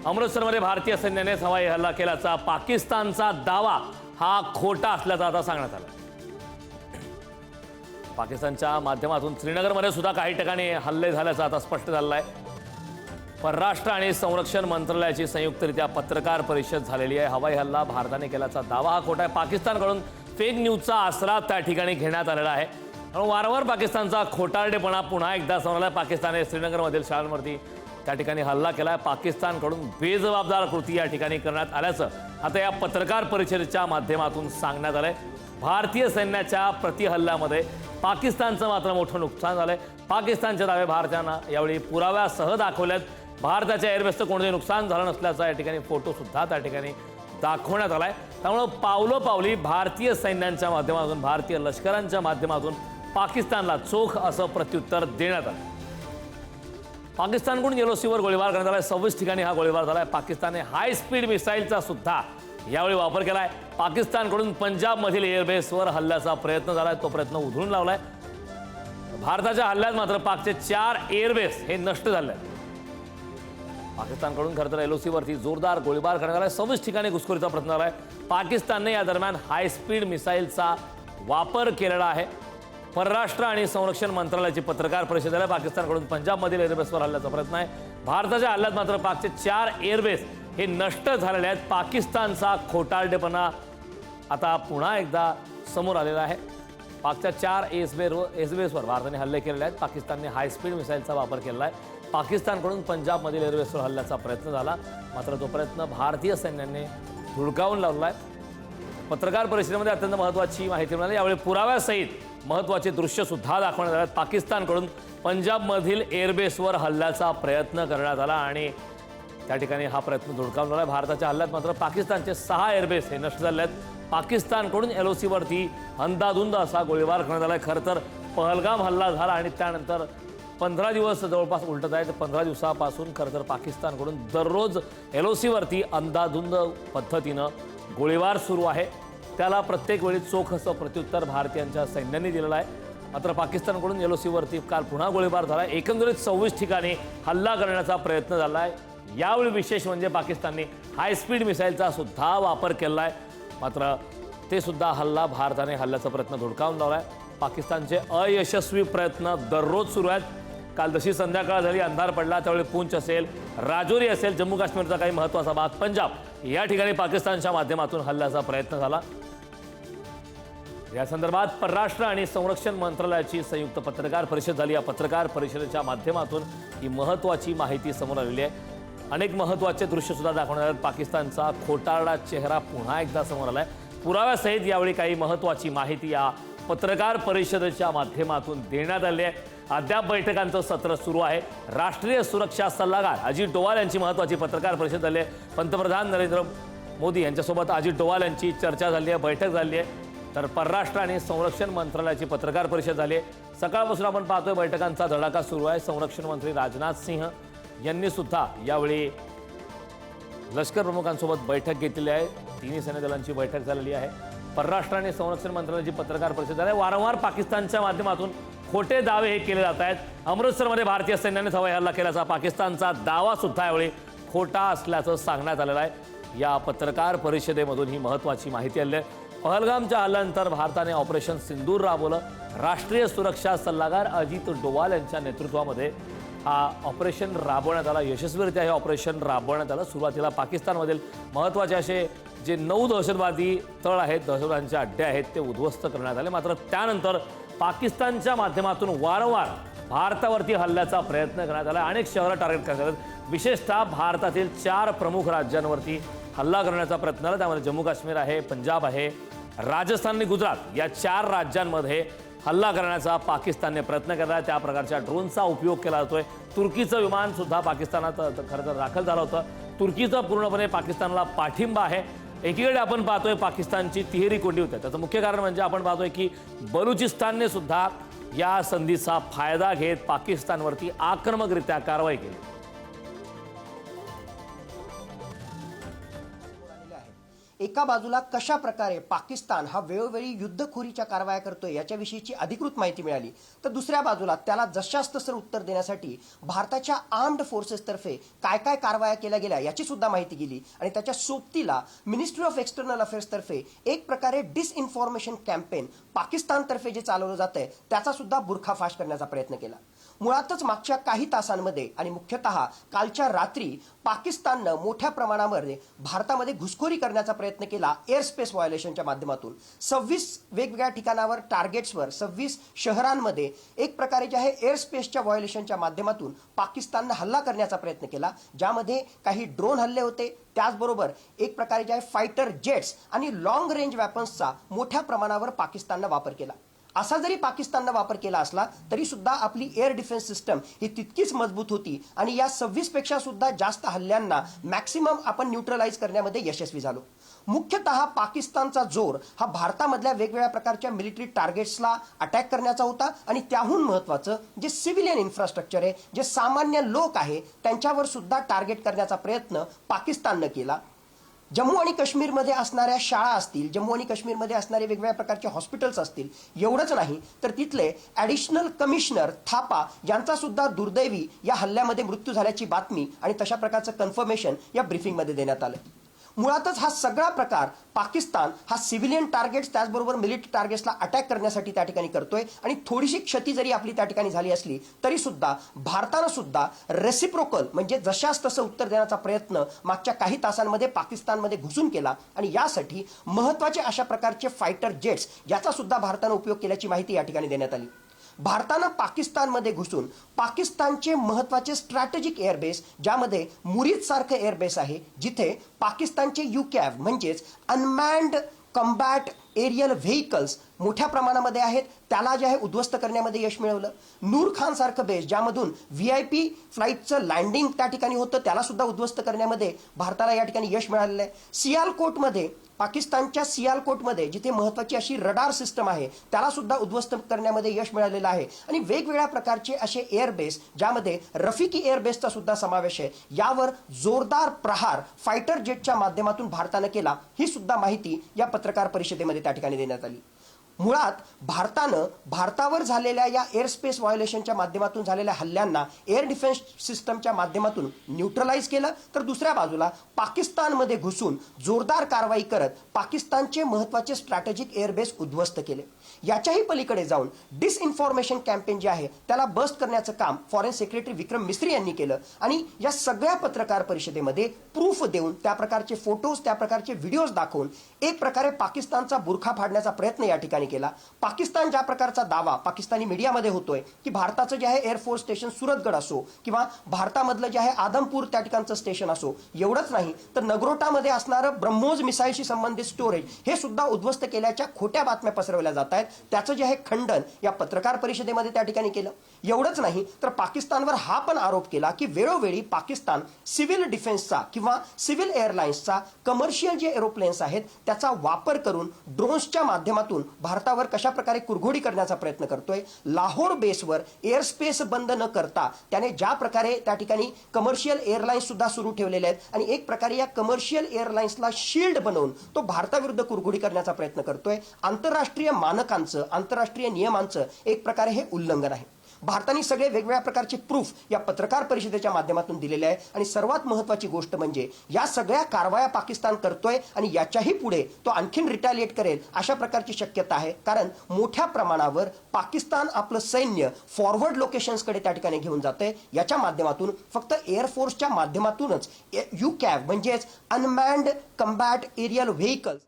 अमृतसरमध्ये भारतीय सैन्याने हवाई हल्ला केल्याचा पाकिस्तानचा दावा हा खोटा असल्याचा आता सांगण्यात आला। पाकिस्तानच्या माध्यमातून श्रीनगरमध्ये सुद्धा काही ठिकाणी हल्ले झाल्याचं आता स्पष्ट झालं आहे। परराष्ट्र आणि संरक्षण मंत्रालयाची संयुक्तरित्या पत्रकार परिषद झालेली आहे। हवाई हल्ला भारताने केल्याचा दावा हा खोटा आहे। पाकिस्तानकडून फेक न्यूजचा आसरा त्या ठिकाणी घेण्यात आलेला आहे। वारंवार पाकिस्तानचा खोटारडेपणा पुन्हा एकदा समोर आला। पाकिस्तानने श्रीनगरमधील शाळांवरती त्या ठिकाणी हल्ला केलाय। पाकिस्तानकडून बेजबाबदार कृती या ठिकाणी करण्यात आल्याचं आता या पत्रकार परिषदेच्या माध्यमातून सांगण्यात आलंय। भारतीय सैन्याच्या प्रतिहल्ल्यामध्ये पाकिस्तानचं मात्र मोठं नुकसान झालंय। पाकिस्तानचे दावे भारतानं यावेळी पुराव्यासह दाखवलेत। भारताच्या एअरबेसचं कोणतेही नुकसान झालं नसल्याचा या ठिकाणी फोटो सुद्धा त्या ठिकाणी दाखवण्यात आलाय। त्यामुळे पावलोपावली भारतीय सैन्यांच्या माध्यमातून भारतीय लष्करांच्या माध्यमातून पाकिस्तानला चोख असं प्रत्युत्तर देण्यात आलं। पाकिस्तानकडून एलओसीवर गोळीबार करण्यात आलाय। 26 ठिकाणी हा गोळीबार झालाय। पाकिस्तानने हाय स्पीड मिसाईलचा सुद्धा यावेळी वापर केलाय। पाकिस्तानकडून पंजाबमधील एअरबेसवर हल्ल्याचा प्रयत्न झालाय, तो प्रयत्न उधळून लावलाय। भारताच्या हल्ल्यात मात्र पाकचे 4 एअरबेस हे नष्ट झाले। पाकिस्तानकडून खरं तर एलओसीवरती जोरदार गोळीबार करण्यात आलाय। 26 ठिकाणी घुसखोरीचा प्रयत्न झालाय। पाकिस्तानने या दरम्यान हाय स्पीड मिसाईलचा वापर केलेला आहे। परराष्ट्र आणि संरक्षण मंत्रालयाची पत्रकार परिषद आहे। पाकिस्तानकडून पंजाबमधील एअरबेसवर हल्ल्याचा प्रयत्न आहे। भारताच्या हल्ल्यात मात्र पाकचे 4 एअरबेस हे नष्ट झालेले आहेत। पाकिस्तानचा खोटारडेपणा आता पुन्हा एकदा समोर आलेला आहे। पाकच्या 4 एअरबेसवर भारताने हल्ले केलेले आहेत। पाकिस्तानने हाय स्पीड मिसाईलचा वापर केला आहे। पाकिस्तानकडून पंजाबमधील एअरबेसवर हल्ल्याचा प्रयत्न झाला, मात्र तो प्रयत्न भारतीय सैन्याने धुडकावून लावला आहे। पत्रकार परिषदेमध्ये अत्यंत महत्त्वाची माहिती मिळाली। यावेळी पुराव्यासहित महत्त्वाचे दृश्य सुद्धा दाखवण्यात आले। पाकिस्तानकडून पंजाबमधील एअरबेसवर हल्ल्याचा प्रयत्न करण्यात आला आणि त्या ठिकाणी हा प्रयत्न धुडकावून लावला। भारताच्या हल्ल्यात मात्र पाकिस्तानचे 6 एअरबेस हे नष्ट झाले आहेत। पाकिस्तानकडून एलओसीवरती अंधाधुंद असा गोळीबार करण्यात आला। खरं तर पहलगाम हल्ला झाला आणि त्यानंतर 15 दिवस जवळपास उलटत आहेत। 15 दिवसापासून खरं तर पाकिस्तानकडून दररोज एलओसीवरती अंधाधुंद पद्धतीनं गोळीबार सुरू आहे। त्याला प्रत्येक वेळी चोख असं प्रत्युत्तर भारतीयांच्या सैन्याने दिलेलं आहे। मात्र पाकिस्तानकडून एलओसीवरती काल पुन्हा गोळीबार झाला। एकंदरीत 26 ठिकाणी हल्ला करण्याचा प्रयत्न झाला आहे। यावेळी विशेष म्हणजे पाकिस्तानने हाय स्पीड मिसाईलचा सुद्धा वापर केला आहे, मात्र ते सुद्धा हल्ला भारताने हल्ल्याचा प्रयत्न धुडकावून लावला आहे। पाकिस्तानचे अयशस्वी प्रयत्न दररोज सुरू आहेत। काल जशी संध्याकाळ झाली, अंधार पडला, त्यावेळी पूंछ असेल, राजौरी असेल, जम्मू काश्मीरचा काही महत्त्वाचा भाग, पंजाब या ठिकाणी पाकिस्तानच्या माध्यमातून हल्ल्याचा प्रयत्न झाला। या संदर्भात परराष्ट्र आणि संरक्षण मंत्रालयाची संयुक्त पत्रकार परिषद झाली। या पत्रकार परिषदेच्या माध्यमातून ही महत्त्वाची माहिती समोर आलेली आहे। अनेक महत्त्वाचे दृश्य सुद्धा दाखवण्यात आले। पाकिस्तानचा खोटारडा चेहरा पुन्हा एकदा समोर आलाय। पुराव्यासहित यावेळी काही महत्त्वाची माहिती या पत्रकार परिषदेच्या माध्यमातून देण्यात आली आहे। अद्याप बैठकांचं सत्र सुरू आहे। राष्ट्रीय सुरक्षा सल्लागार अजित डोवाल यांची महत्त्वाची पत्रकार परिषद झाली आहे। पंतप्रधान नरेंद्र मोदी यांच्यासोबत अजित डोवाल यांची चर्चा झाली आहे, बैठक झाली आहे। तर परराष्ट्र आणि संरक्षण मंत्रालयाची पत्रकार परिषद झाली आहे। सकाळपासून आपण पाहतोय बैठकांचा धडाका सुरू आहे। संरक्षण मंत्री राजनाथ सिंह यांनी सुद्धा यावेळी लष्कर प्रमुखांसोबत बैठक घेतलेली आहे। तिन्ही सैन्य दलांची बैठक झालेली आहे। परराष्ट्र आणि संरक्षण मंत्रालयाची पत्रकार परिषद झाली आहे। वारंवार पाकिस्तानच्या माध्यमातून खोटे दावे हे केले जात आहेत। अमृतसरमध्ये भारतीय सैन्याने हवाई हल्ला केल्याचा पाकिस्तानचा दावा सुद्धा यावेळी खोटा असल्याचं सांगण्यात आलेलं आहे। या पत्रकार परिषदेमधून ही महत्त्वाची माहिती आली आहे। पहलगामच्या हल्ल्यानंतर भारताने ऑपरेशन सिंदूर राबवलं। राष्ट्रीय सुरक्षा सल्लागार अजित डोवाल यांच्या नेतृत्वामध्ये हा ऑपरेशन राबवण्यात आला। यशस्वीरित्या हे ऑपरेशन राबवण्यात आलं। सुरुवातीला पाकिस्तानमधील महत्त्वाचे असे जे 9 दहशतवादी तळ आहेत, दहशतवाद्यांचे अड्डे आहेत, ते उद्ध्वस्त करण्यात आले। मात्र त्यानंतर पाकिस्तानच्या माध्यमातून वारंवार भारतावरती हल्ल्याचा प्रयत्न करण्यात आला। अनेक शहरं टार्गेट करण्यात आले। विशेषतः भारतातील 4 प्रमुख राज्यांवरती हल्ला करण्याचा प्रयत्न झाला। त्यामध्ये जम्मू काश्मीर आहे, पंजाब आहे, राजस्थान आणि गुजरात या 4 राज्यांमध्ये हल्ला करण्याचा पाकिस्तानने प्रयत्न केला। त्या प्रकारच्या ड्रोनचा उपयोग केला जातोय। तुर्कीचं विमान सुद्धा पाकिस्तानात खरं तर दाखल झालं होतं। तुर्कीचा पूर्णपणे पाकिस्तानला पाठिंबा आहे। एकीकडे आपण पाहतोय पाकिस्तानची तिहेरी कोंडी होते। त्याचं मुख्य कारण म्हणजे आपण पाहतोय की बलुचिस्तानने सुद्धा या संधीचा फायदा घेत पाकिस्तानवरती आक्रमकरित्या कारवाई केली। एका बाजूला कशा प्रकारे पाकिस्तान हा वेळोवेळी युद्धखोरीच्या कारवाया करतोय याच्याविषयीची अधिकृत माहिती मिळाली, तर दुसऱ्या बाजूला त्याला जशास तसं उत्तर देण्यासाठी भारताच्या आर्म्ड फोर्सेसतर्फे काय काय कारवाया केल्या गेल्या याची सुद्धा माहिती गेली. आणि त्याच्या सोबतीला मिनिस्ट्री ऑफ एक्सटर्नल अफेअर्सतर्फे एक प्रकारे डिसइन्फॉर्मेशन कॅम्पेन पाकिस्तानतर्फे जे चालवलं जात आहे त्याचा सुद्धा बुरखाफाश करण्याचा प्रयत्न केला. मुळातच मागच्या काही तासांमध्ये आणि मुख्यतः कालच्या रात्री पाकिस्ताननं मोठ्या प्रमाणामध्ये भारतामध्ये घुसखोरी करण्याचा प्रयत्न केला एअर स्पेस व्हायोलेशनच्या माध्यमातून. 26 वेगवेगळ्या ठिकाणावर टार्गेट्सवर 26 शहरांमध्ये एक प्रकारे जे आहे एअर स्पेसच्या व्हायोलेशनच्या माध्यमातून पाकिस्ताननं हल्ला करण्याचा प्रयत्न केला, ज्यामध्ये काही ड्रोन हल्ले होते, त्याचबरोबर एक प्रकारे जे आहे फायटर जेट्स आणि लॉंग रेंज वेपन्सचा मोठ्या प्रमाणावर पाकिस्ताननं वापर केला. असा जरी पाकिस्ताननं वापर केला असला तरी सुद्धा आपली एअर डिफेन्स सिस्टम ही तितकीच मजबूत होती आणि या 26 पेक्षा सुद्धा जास्त हल्ल्यांना मॅक्सिमम आपण न्यूट्रलाइज करण्यामध्ये यशस्वी झालो. मुख्यतः पाकिस्तानचा जोर हा भारतामधल्या वेगवेगळ्या प्रकारच्या मिलिटरी टार्गेट्सला अटॅक करण्याचा होता आणि त्याहून महत्त्वाचं जे सिव्हिलियन इन्फ्रास्ट्रक्चर आहे, जे सामान्य लोक आहे, त्यांच्यावर सुद्धा टार्गेट करण्याचा प्रयत्न पाकिस्ताननं केला. जम्मू आणि काश्मीरमध्ये असणाऱ्या शाळा असतील, जम्मू आणि काश्मीरमध्ये असणारे वेगवेगळ्या प्रकारचे हॉस्पिटल्स असतील, एवढंच नाही तर तिथले ॲडिशनल कमिशनर थापा यांचा सुद्धा दुर्दैवी या हल्ल्यामध्ये मृत्यू झाल्याची बातमी आणि तशा प्रकारचं कन्फर्मेशन या ब्रीफिंगमध्ये देण्यात आलं. मुळातच हा सगळा प्रकार पाकिस्तान हा सिव्हिलियन टार्गेट्स त्याचबरोबर मिलिटरी टार्गेट्सला अटॅक करण्यासाठी त्या ठिकाणी करतोय आणि थोडीशी क्षती जरी आपली त्या ठिकाणी झाली असली तरी सुद्धा भारतानं सुद्धा रेसिप्रोकल म्हणजे जशास तसं उत्तर देण्याचा प्रयत्न मागच्या काही तासांमध्ये पाकिस्तानमध्ये घुसून केला आणि यासाठी महत्त्वाचे अशा प्रकारचे फायटर जेट्स याचा सुद्धा भारतानं उपयोग केल्याची माहिती या ठिकाणी देण्यात आली. भारतानं पाकिस्तानमध्ये घुसून पाकिस्तानचे महत्त्वाचे स्ट्रॅटेजिक एअरबेस ज्यामध्ये मुरीद सारखं एअरबेस आहे, जिथे पाकिस्तानचे UCAV म्हणजेच अनमॅन्ड कॉम्बॅट एरियल व्हेकल्स मोठ्या प्रमाणामध्ये आहेत, त्याला जे आहे उद्ध्वस्त करण्यामध्ये यश मिळवलं. नूर खान सारखं बेस ज्यामधून VIP फ्लाईटचं लँडिंग त्या ठिकाणी होतं, त्याला सुद्धा उद्ध्वस्त करण्यामध्ये भारताला या ठिकाणी यश मिळालेलं आहे. सियालकोटमध्ये पाकिस्तानच्या सियालकोटमध्ये जिथे महत्त्वाची अशी रडार सिस्टम आहे त्याला सुद्धा उद्ध्वस्त करण्यामध्ये यश मिळालेलं आहे. आणि वेगवेगळ्या प्रकारचे असे एअरबेस ज्यामध्ये रफिकी एअरबेसचा सुद्धा समावेश आहे, यावर जोरदार प्रहार फायटर जेटच्या माध्यमातून भारतानं केला, ही सुद्धा माहिती या पत्रकार परिषदेमध्ये त्या ठिकाणी देण्यात आली. मुळात भारतावर झालेल्या या एअर स्पेस व्हायोलेशनच्या माध्यमातून झालेल्या हल्ल्यांना एअर डिफेन्स सिस्टमच्या माध्यमातून न्यूट्रलाइज केलं, तर दुसऱ्या बाजूला पाकिस्तानमध्ये घुसून जोरदार कारवाई करत पाकिस्तानचे महत्त्वाचे स्ट्रॅटेजिक एअरबेस उद्ध्वस्त केले. याच्याही पलीकडे जाऊन डिसइन्फॉर्मेशन कॅम्पेन जे आहे त्याला बस्ट करण्याचं काम फॉरेन सेक्रेटरी विक्रम मिस्त्री यांनी केलं आणि या सगळ्या पत्रकार परिषदेमध्ये प्रूफ देऊन त्या प्रकारचे फोटोज त्या प्रकारचे व्हिडिओज दाखवून एक प्रकारे पाकिस्तानचा बुरखा फाडण्याचा प्रयत्न या ठिकाणी केला. पाकिस्तान ज्या प्रकारचा दावा पाकिस्तानी मीडियामध्ये होतोय की भारताचं जे आहे एअरफोर्स स्टेशन सुरतगड असो किंवा भारतामधलं जे आहे आदमपूर त्या ठिकाणचं स्टेशन असो, एवढंच नाही तर नगरोटामध्ये असणारं ब्रह्मोस मिसाईलशी संबंधित स्टोरेज हे सुद्धा उद्ध्वस्त केल्याच्या खोट्या बातम्या पसरवल्या जात आहेत, त्याचं जे आहे खंडन या पत्रकार परिषदेमध्ये त्या ठिकाणी केलं. एवढंच नाही तर पाकिस्तानवर हा पण आरोप केला की वेळोवेळी पाकिस्तान सिव्हिल डिफेन्सचा किंवा सिव्हिल एअरलाइन्सचा कमर्शियल जे एरोप्लेन्स आहेत त्याचा वापर करून ड्रोन्सच्या माध्यमातून भारतावर कशा प्रकारे कुरघोडी करण्याचा प्रयत्न करतोय. लाहोर बेसवर एअर स्पेस बंद न करता त्याने ज्या प्रकारे त्या ठिकाणी कमर्शियल एअरलाइन्स सुद्धा सुरू ठेवलेले आहेत आणि एक प्रकारे या कमर्शियल एअरलाइन्सला शील्ड बनवून तो भारताविरुद्ध कुरघोडी करण्याचा प्रयत्न करतोय. आंतरराष्ट्रीय मानकांचं आंतरराष्ट्रीय नियमांचं एक प्रकारे हे उल्लंघन आहे. भारताने सगळे वेगवेगळ्या प्रकारचे प्रूफ या पत्रकार परिषदेच्या माध्यमातून दिलेले आहे आणि सर्वात महत्त्वाची गोष्ट म्हणजे या सगळ्या कारवाया पाकिस्तान करतोय आणि याच्याही पुढे तो आणखीन रिटॅलिएट करेल अशा प्रकारची शक्यता आहे. कारण मोठ्या प्रमाणावर पाकिस्तान आपलं सैन्य फॉरवर्ड लोकेशन्सकडे त्या ठिकाणी घेऊन जातंय. याच्या माध्यमातून फक्त एअरफोर्सच्या माध्यमातूनच UCAV म्हणजेच अनमॅन्ड कॉम्बॅट एरियल व्हेकल्स